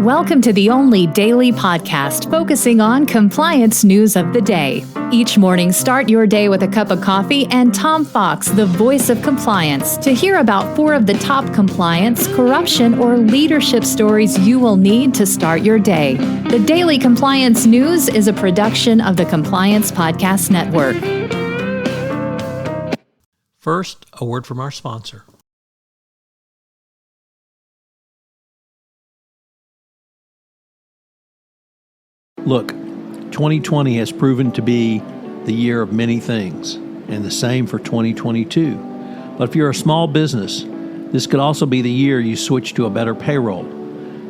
Welcome to the only daily podcast focusing on compliance news of the day. Each morning, start your day with a cup of coffee and Tom Fox, the voice of compliance, to hear about 4 of the top compliance, corruption, or leadership stories you will need to start your day. The Daily Compliance News is a production of the Compliance Podcast Network. First, a word from our sponsor. Look, 2020 has proven to be the year of many things, and the same for 2022. But if you're a small business, this could also be the year you switch to a better payroll.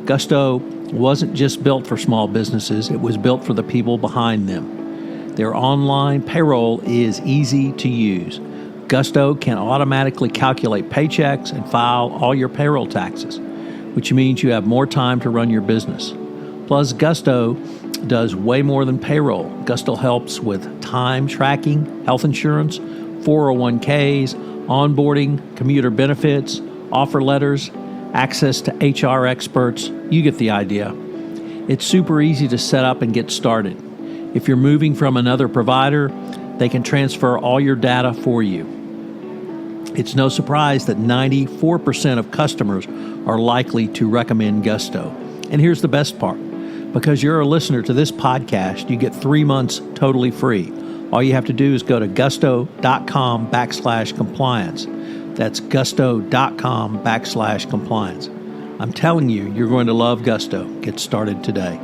Gusto wasn't just built for small businesses, it was built for the people behind them. Their online payroll is easy to use. Gusto can automatically calculate paychecks and file all your payroll taxes, which means you have more time to run your business. Plus, Gusto does way more than payroll. Gusto helps with time tracking, health insurance, 401ks, onboarding, commuter benefits, offer letters, access to HR experts. You get the idea. It's super easy to set up and get started. If you're moving from another provider, they can transfer all your data for you. It's no surprise that 94% of customers are likely to recommend Gusto. And here's the best part. Because you're a listener to this podcast, you get 3 months totally free. All you have to do is go to gusto.com/compliance. That's gusto.com/compliance. I'm telling you, you're going to love Gusto. Get started today.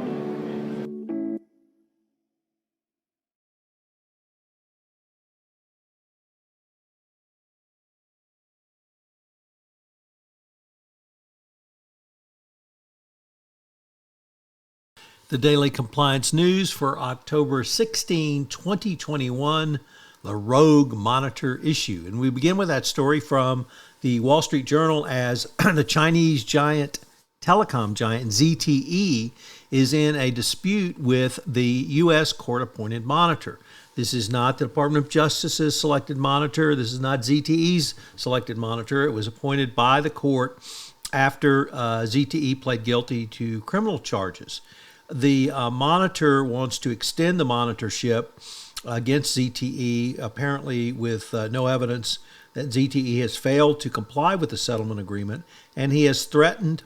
The Daily Compliance News for October 16, 2021, the Rogue Monitor issue. And we begin with that story from the Wall Street Journal as the Chinese telecom giant ZTE is in a dispute with the U.S. court-appointed monitor. This is not the Department of Justice's selected monitor. This is not ZTE's selected monitor. It was appointed by the court after ZTE pled guilty to criminal charges. The monitor wants to extend the monitorship against ZTE, apparently with no evidence that ZTE has failed to comply with the settlement agreement, and he has threatened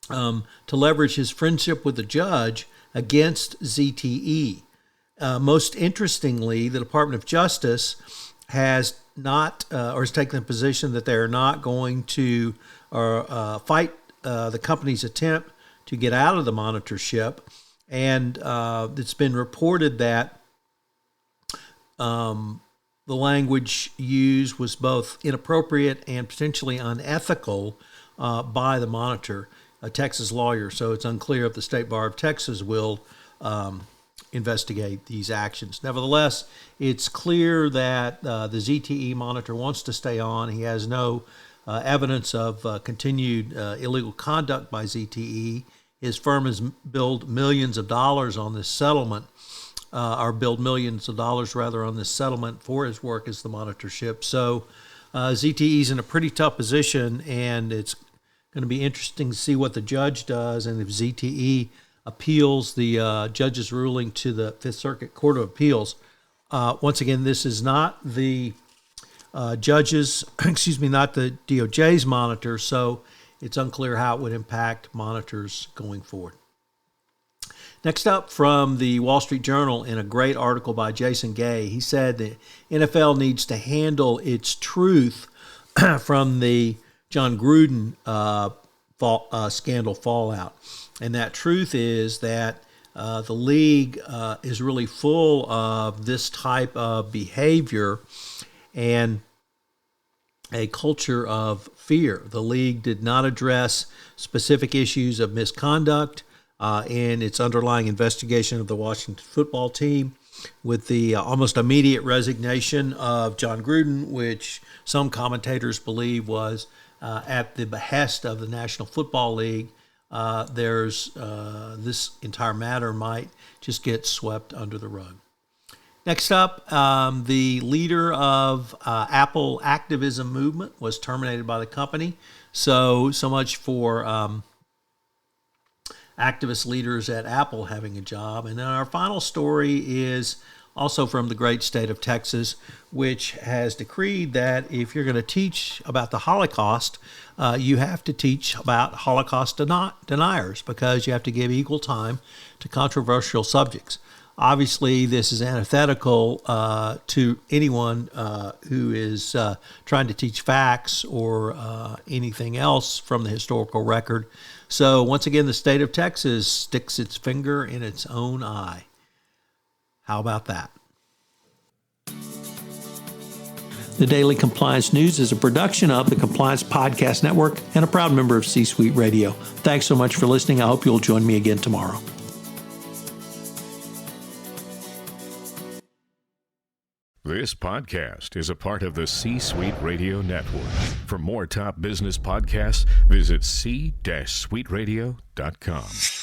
to leverage his friendship with the judge against ZTE. Most interestingly, the Department of Justice has not, or has taken the position that they are not going to fight the company's attempt to get out of the monitorship, and it's been reported that the language used was both inappropriate and potentially unethical by the monitor, a Texas lawyer. So it's unclear if the State Bar of Texas will investigate these actions. Nevertheless, it's clear that the ZTE monitor wants to stay on. He has no evidence of continued illegal conduct by ZTE. His firm has billed millions of dollars on this settlement, or billed millions of dollars rather on this settlement for his work as the monitorship. So ZTE is in a pretty tough position, and it's going to be interesting to see what the judge does, and if ZTE appeals the judge's ruling to the Fifth Circuit Court of Appeals. Once again, this is not the not the DOJ's monitor, so it's unclear how it would impact monitors going forward. Next up, from the Wall Street Journal, in a great article by Jason Gay, he said the NFL needs to handle its truth from the John Gruden scandal fallout. And that truth is that the league is really full of this type of behavior and a culture of fear. The league did not address specific issues of misconduct in its underlying investigation of the Washington football team, with the almost immediate resignation of John Gruden, which some commentators believe was at the behest of the National Football League. This entire matter might just get swept under the rug. Next up, the leader of Apple activism movement was terminated by the company. So much for activist leaders at Apple having a job. And then our final story is also from the great state of Texas, which has decreed that if you're going to teach about the Holocaust, you have to teach about Holocaust deniers, because you have to give equal time to controversial subjects. Obviously, this is antithetical to anyone who is trying to teach facts or anything else from the historical record. So once again, the state of Texas sticks its finger in its own eye. How about that? The Daily Compliance News is a production of the Compliance Podcast Network and a proud member of C-Suite Radio. Thanks so much for listening. I hope you'll join me again tomorrow. This podcast is a part of the C-Suite Radio Network. For more top business podcasts, visit c-suiteradio.com.